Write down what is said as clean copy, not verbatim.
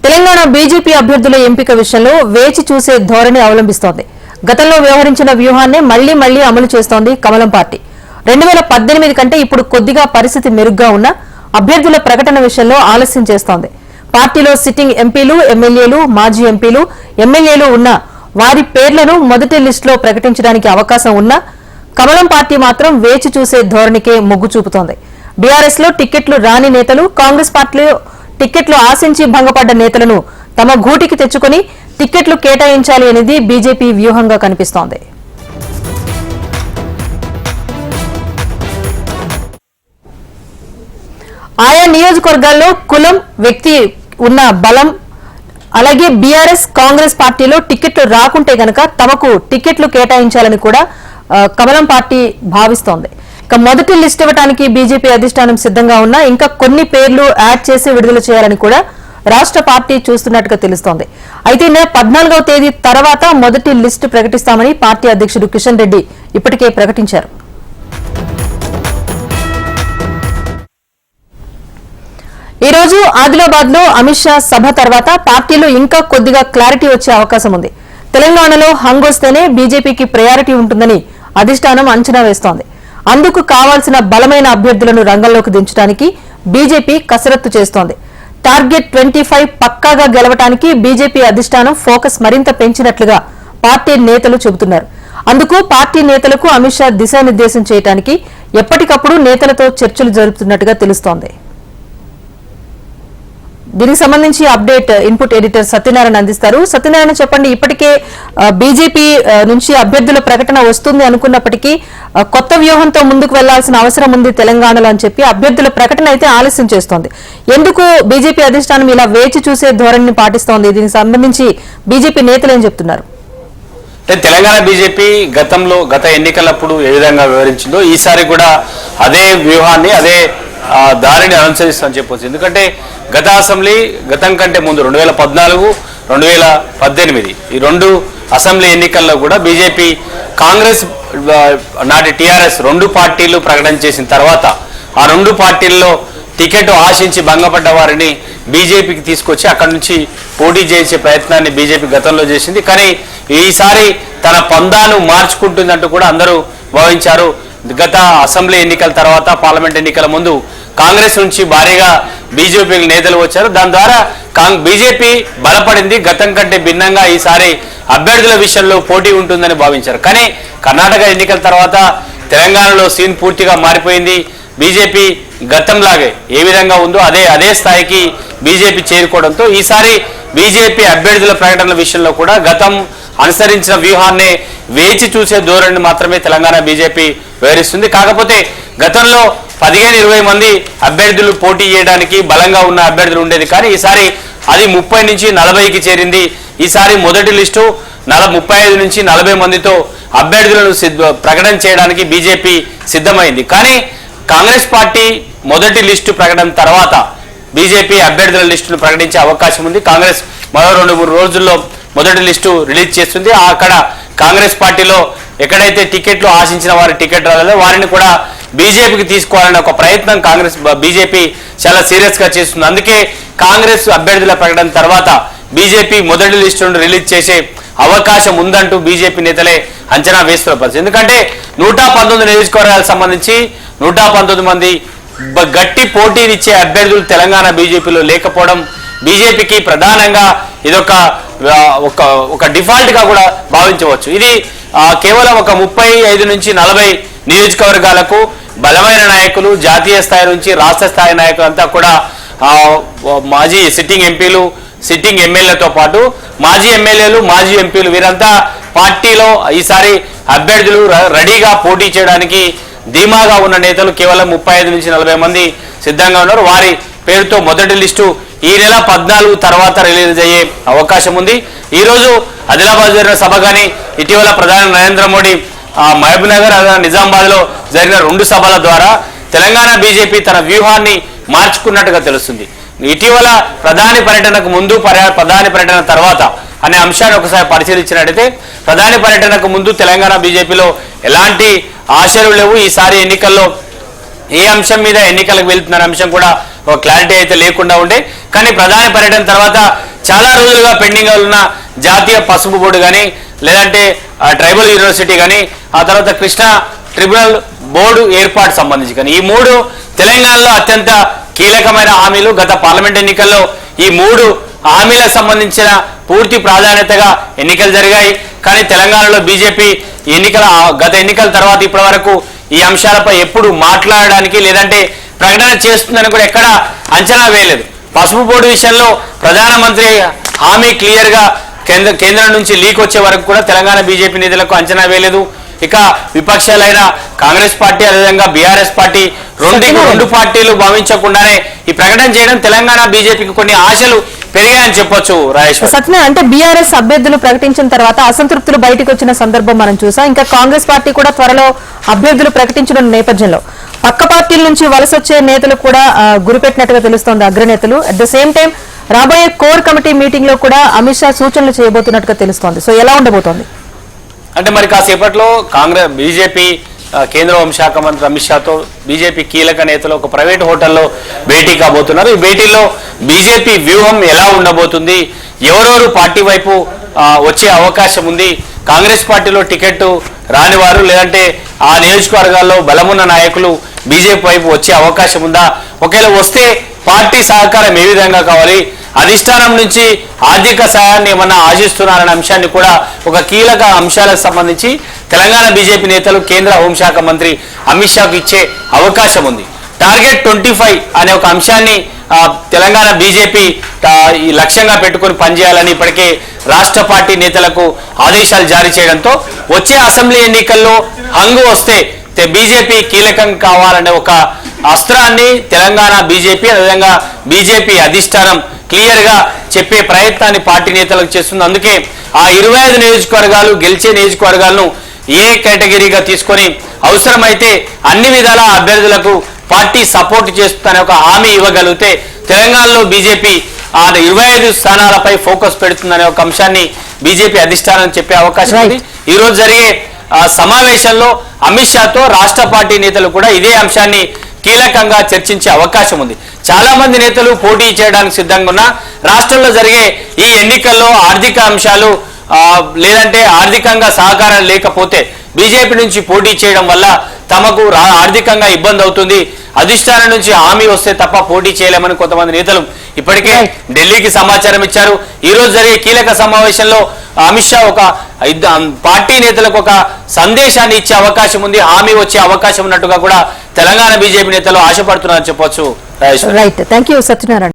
Telangana BJP అభ్యర్థుల ఎంపిక విషయంలో వేచి చూసే ధోరణి అవలంబిస్తోంది. గతంలో వ్యవహరించిన వ్యూహాన్ని మళ్లీ అమలు చేస్తోంది కమలం పార్టీ. 2018 కంటే ఇప్పుడు కొద్దిగా పరిస్థితి మెరుగ్గా ఉన్న అభ్యర్థుల ప్రకటన విషయంలో ఆలస్యం చేస్తోంది. పార్టీలో సిట్టింగ్ ఎంపీలు, ఎమ్మెల్యేలు, మాజీ ఎంపీలు, ఎమ్మెల్యేలు ఉన్న వారి పేర్లను మొదటి లిస్టులో ప్రకటించడానికి అవకాశం ఉన్నా కమలం పార్టీ మాత్రం వేచి చూసే ధోరణికే మొగ్గు చూపుతోంది. బీఆర్ఎస్ లో టికెట్లు రాని నేతలు, కాంగ్రెస్ పార్టీలో టికెట్లు ఆశించి భంగపడ్డ నేతలను తమ గూటికి తెచ్చుకుని టికెట్లు కేటాయించాలి అనేది బీజేపీ వ్యూహంగా కనిపిస్తోంది. ఆయా నియోజకవర్గాల్లో కులం, వ్యక్తి ఉన్న బలం, అలాగే బీఆర్ఎస్, కాంగ్రెస్ పార్టీలో టికెట్లు రాకుంటే గనక తమకు టికెట్లు కేటాయించాలని కూడా కమలం పార్టీ భావిస్తోంది. ఇక మొదటి లిస్ట్ ఇవ్వడానికి బీజేపీ అధిష్టానం సిద్ధంగా ఉన్నా ఇంకా కొన్ని పేర్లు యాడ్ చేసి విడుదల చేయాలని కూడా రాష్ట్ర పార్టీ చూస్తున్నట్టుగా తెలుస్తోంది. అయితే నెల 14వ తేదీ తర్వాత మొదటి లిస్టు ప్రకటిస్తామని పార్టీ అధ్యక్షుడు కిషన్ రెడ్డి ఇప్పటికే ప్రకటించారు. ఈ రోజు ఆదిలాబాద్ లో అమిత్ షా సభ తర్వాత పార్టీలో ఇంకా కొద్దిగా క్లారిటీ వచ్చే అవకాశం ఉంది. తెలంగాణలో హంగొస్తేనే బీజేపీకి ప్రయారిటీ ఉంటుందని అధిష్టానం అంచనా వేస్తోంది. అందుకు కావాల్సిన బలమైన అభ్యర్థులను రంగంలోకి దించడానికి బీజేపీ కసరత్తు చేస్తోంది. టార్గెట్ 25 పక్కాగా గెలవటానికి బీజేపీ అధిష్టానం ఫోకస్ మరింత పెంచినట్లుగా పార్టీ నేతలు చెబుతున్నారు. అందుకు పార్టీ నేతలకు అమిత్ షా దిశానిర్దేశం చేయడానికి ఎప్పటికప్పుడు నేతలతో చర్చలు జరుపుతున్నట్టుగా తెలుస్తోంది. దీనికి సంబంధించి అప్డేట్ ఇన్పుట్ ఎడిటర్ సత్యనారాయణ అందిస్తారు. సత్యనారాయణ, చెప్పండి. ఇప్పటికే బీజేపీ నుంచి అభ్యర్థుల ప్రకటన వస్తుంది అనుకున్నప్పటికీ కొత్త వ్యూహంతో ముందుకు వెళ్లాల్సిన అవసరం ఉంది తెలంగాణలో అని చెప్పి అభ్యర్థుల ప్రకటన అయితే ఆలస్యం చేస్తోంది. ఎందుకు బీజేపీ అధిష్టానం ఇలా వేచి చూసే ధోరణిని పాటిస్తోంది? దీనికి సంబంధించి బీజేపీ నేతలు ఏం చెప్తున్నారు? తెలంగాణ బీజేపీ గత ఎన్నికలప్పుడు ఏ విధంగా వివరించిందో ఈసారి కూడా అదే వ్యూహాన్ని, అదే దారిని అనుసరిస్తామని చెప్పవచ్చు. ఎందుకంటే గత అసెంబ్లీ, గతం కంటే ముందు 2014, 2018 ఈ రెండు అసెంబ్లీ ఎన్నికల్లో కూడా బీజేపీ, కాంగ్రెస్, నాటి టీఆర్ఎస్ రెండు పార్టీలు ప్రకటన చేసిన తర్వాత ఆ రెండు పార్టీల్లో టికెట్ ఆశించి భంగపడ్డ వారిని బీజేపీకి తీసుకొచ్చి అక్కడి నుంచి పోటీ చేసే ప్రయత్నాన్ని బీజేపీ గతంలో చేసింది. కానీ ఈసారి తన పందాను మార్చుకుంటుందంటూ కూడా అందరూ భావించారు. గత అసెంబ్లీ ఎన్నికల తర్వాత, పార్లమెంట్ ఎన్నికల ముందు కాంగ్రెస్ నుంచి భారీగా బీజేపీ నేతలు వచ్చారు. దాని ద్వారా బీజేపీ బలపడింది. గతం కంటే భిన్నంగా ఈసారి అభ్యర్థుల విషయంలో పోటీ ఉంటుందని భావించారు. కానీ కర్ణాటక ఎన్నికల తర్వాత తెలంగాణలో సీన్ పూర్తిగా మారిపోయింది. బీజేపీ గతంలాగే ఏ విధంగా ఉందో అదే స్థాయికి బీజేపీ చేరుకోవడంతో ఈసారి బీజేపీ అభ్యర్థుల ప్రకటనల విషయంలో కూడా గతం అనుసరించిన వ్యూహాన్ని వేచి చూసే ధోరణిని మాత్రమే తెలంగాణ బీజేపీ వివరిస్తుంది. కాకపోతే గతంలో 15-20 మంది అభ్యర్థులు పోటీ చేయడానికి బలంగా ఉన్న అభ్యర్థులు ఉండేది. కానీ ఈసారి అది 30 నుంచి 40కి చేరింది. ఈసారి మొదటి లిస్టు 35 నుంచి 40 మందితో అభ్యర్థులను ప్రకటన చేయడానికి బీజేపీ సిద్ధమైంది. కానీ కాంగ్రెస్ పార్టీ మొదటి లిస్టు ప్రకటన తర్వాత బీజేపీ అభ్యర్థుల లిస్టును ప్రకటించే అవకాశం ఉంది. కాంగ్రెస్ మరో 2-3 రోజుల్లో మొదటి లిస్టు రిలీజ్ చేస్తుంది. అక్కడ కాంగ్రెస్ పార్టీలో ఎక్కడైతే టికెట్లు ఆశించిన వారి టికెట్ రాలేదో వారిని కూడా బీజేపీకి తీసుకోవాలనే ఒక ప్రయత్నం బీజేపీ చాలా సీరియస్ గా చేస్తుంది. అందుకే కాంగ్రెస్ అభ్యర్థుల ప్రకటన తర్వాత బీజేపీ మొదటి లిస్టును రిలీజ్ చేసే అవకాశం ఉందంటూ బీజేపీ నేతలే అంచనా వేస్తున్న పరిస్థితి. ఎందుకంటే 119 నియోజకవర్గాలకు సంబంధించి 119 మంది గట్టి పోటీనిచ్చే అభ్యర్థులు తెలంగాణ బీజేపీలో లేకపోవడం బీజేపీకి ప్రధానంగా ఇదొక డిఫాల్ట్ గా కూడా భావించవచ్చు. ఇది కేవలం ఒక 35 నుంచి 40 నియోజకవర్గాలకు బలమైన నాయకులు, జాతీయ స్థాయి నుంచి రాష్ట్ర స్థాయి నాయకులంతా కూడా మాజీ సిట్టింగ్ ఎంపీలు, సిట్టింగ్ ఎమ్మెల్యేలతో పాటు మాజీ ఎమ్మెల్యేలు, మాజీ ఎంపీలు వీరంతా పార్టీలో ఈసారి అభ్యర్థులు రెడీగా పోటీ చేయడానికి ధీమాగా ఉన్న నేతలు కేవలం 35 నుంచి 40 మంది సిద్ధంగా ఉన్నారు. వారి పేరుతో మొదటి లిస్టు ఈ నెల 14 తర్వాత రిలీజ్ అయ్యే అవకాశం ఉంది. ఈ రోజు ఆదిలాబాద్ జరిగిన సభ కానీ, ఇటీవల ప్రధాని నరేంద్ర మోడీ మహబూబ్ నగర్, నిజామాబాద్ లో జరిగిన 2 సభల ద్వారా తెలంగాణ బీజేపీ తన వ్యూహాన్ని మార్చుకున్నట్టుగా తెలుస్తుంది. ఇటీవల ప్రధాని పర్యటనకు ముందు, ప్రధాని పర్యటన తర్వాత అనే అంశాన్ని ఒకసారి పరిశీలించినట్టయితే ప్రధాని పర్యటనకు ముందు తెలంగాణ బీజేపీలో ఎలాంటి ఆశలు లేవు. ఈసారి ఎన్నికల్లో ఏ అంశం మీద ఎన్నికలకు వెళ్తున్న అంశం కూడా ఒక క్లారిటీ అయితే లేకుండా ఉండే. కానీ ప్రధాని పర్యటన తర్వాత చాలా రోజులుగా పెండింగ్ ఉన్న జాతీయ పసుపు బోర్డు కానీ, లేదంటే ట్రైబల్ యూనివర్సిటీ కానీ, ఆ తర్వాత కృష్ణా ట్రిబ్యునల్ బోర్డు ఏర్పాటు సంబంధించి కానీ, ఈ మూడు తెలంగాణలో అత్యంత కీలకమైన హామీలు. గత పార్లమెంట్ ఎన్నికల్లో ఈ మూడు హామీలకు సంబంధించిన పూర్తి ప్రాధాన్యతగా ఎన్నికలు జరిగాయి. కానీ తెలంగాణలో బీజేపీ గత ఎన్నికల తర్వాత ఇప్పటి వరకు ఈ అంశాలపై ఎప్పుడు మాట్లాడడానికి లేదంటే ప్రకటన చేస్తుందని కూడా ఎక్కడ అంచనా వేయలేదు. పసుపు బోర్డు విషయంలో ప్రధానమంత్రి హామీ క్లియర్గా కేంద్రం నుంచి లీక్ వచ్చే వరకు కూడా తెలంగాణ బీజేపీ నేతలకు అంచనా వేయలేదు. ఇక విపక్షాలైన కాంగ్రెస్ పార్టీ, అదేవిధంగా బీఆర్ఎస్ పార్టీ రెండు పార్టీలు భావించకుండానే ఈ ప్రకటన చేయడం తెలంగాణ బీజేపీకి కొన్ని ఆశలు పెరిగాయని చెప్పొచ్చు. రాజేశ్వర్, సత్యన, అంటే బీఆర్ఎస్ అభ్యర్థులు ప్రకటించిన తర్వాత అసంతృప్తులు బయటకు వచ్చిన సందర్భం మనం చూసాం. ఇంకా కాంగ్రెస్ పార్టీ కూడా త్వరలో అభ్యర్థులు ప్రకటించిన నేపథ్యంలో పక్క పార్టీల నుంచి వలస వచ్చే నేతలు కూడా గురిపెట్టినట్టుగా తెలుస్తోంది అగ్రనేతలు. అట్ ద సేమ్ టైం రాబోయే కోర్ కమిటీ మీటింగ్ లో కూడా అమిత్ షా సూచనలు చేయబోతున్నట్టుగా తెలుస్తోంది. సో ఎలా ఉండబోతోంది అంటే మరి కాసేపట్లో బీజేపీ కేంద్ర హోంశాఖ మంత్రి అమిత్ షాతో బీజేపీ కీలక నేతలు ఒక ప్రైవేట్ హోటల్లో భేటీ కాబోతున్నారు. ఈ భేటీలో బీజేపీ వ్యూహం ఎలా ఉండబోతుంది, ఎవరెవరు పార్టీ వైపు వచ్చే అవకాశం ఉంది, కాంగ్రెస్ పార్టీలో టికెట్ రానివారు లేదంటే ఆ నియోజకవర్గాల్లో బలమున్న నాయకులు బీజేపీ వైపు వచ్చే అవకాశం ఉందా, ఒకవేళ వస్తే పార్టీ సహకారం ఏ విధంగా కావాలి, అధిష్టానం నుంచి ఆర్థిక సహాయాన్ని ఏమన్నా ఆశిస్తున్నారనే అంశాన్ని కూడా ఒక కీలక అంశాలకు సంబంధించి తెలంగాణ బీజేపీ నేతలు కేంద్ర హోంశాఖ మంత్రి అమిత్ షాకు ఇచ్చే అవకాశం ఉంది. టార్గెట్ 25 అనే ఒక అంశాన్ని తెలంగాణ బీజేపీ ఈ లక్ష్యంగా పెట్టుకుని పనిచేయాలని ఇప్పటికే రాష్ట్ర పార్టీ నేతలకు ఆదేశాలు జారీ చేయడంతో వచ్చే అసెంబ్లీ ఎన్నికల్లో హంగు వస్తే బీజేపీ కీలకం కావాలనే ఒక అస్త్రాన్ని తెలంగాణ బీజేపీ, అదేవిధంగా బీజేపీ అధిష్టానం క్లియర్ గా చెప్పే ప్రయత్నాన్ని పార్టీ నేతలకు చేస్తుంది. అందుకే ఆ 25 నియోజకవర్గాలు గెలిచే నియోజకవర్గాలను ఏ కేటగిరీగా తీసుకొని అవసరమైతే అన్ని విధాల అభ్యర్థులకు పార్టీ సపోర్ట్ చేస్తుందనే ఒక హామీ ఇవ్వగలిగితే తెలంగాణలో బీజేపీ ఆ 25 స్థానాలపై ఫోకస్ పెడుతుందనే ఒక అంశాన్ని బీజేపీ అధిష్టానం చెప్పే అవకాశం ఉంది. ఈ రోజు జరిగే సమావేశంలో అమిత్ షాతో రాష్ట్ర పార్టీ నేతలు కూడా ఇదే అంశాన్ని కీలకంగా చర్చించే అవకాశం ఉంది. చాలా మంది నేతలు పోటీ చేయడానికి సిద్ధంగా ఉన్నా రాష్ట్రంలో జరిగే ఈ ఎన్నికల్లో ఆర్థిక అంశాలు లేదంటే ఆర్థికంగా సహకారం లేకపోతే బీజేపీ నుంచి పోటీ చేయడం వల్ల తమకు ఆర్థికంగా ఇబ్బంది అవుతుంది, అధిష్టానం నుంచి హామీ వస్తే తప్ప పోటీ చేయలేమని కొంతమంది నేతలు ఇప్పటికే ఢిల్లీకి సమాచారం ఇచ్చారు. ఈ రోజు జరిగే కీలక సమావేశంలో అమిత్ షా ఒక పార్టీ నేతలకు ఒక సందేశాన్ని ఇచ్చే అవకాశం ఉంది, హామీ వచ్చే అవకాశం ఉన్నట్టుగా కూడా తెలంగాణ బీజేపీ నేతలు ఆశపడుతున్నారని చెప్పొచ్చు. Right, thank you Satyanarayana.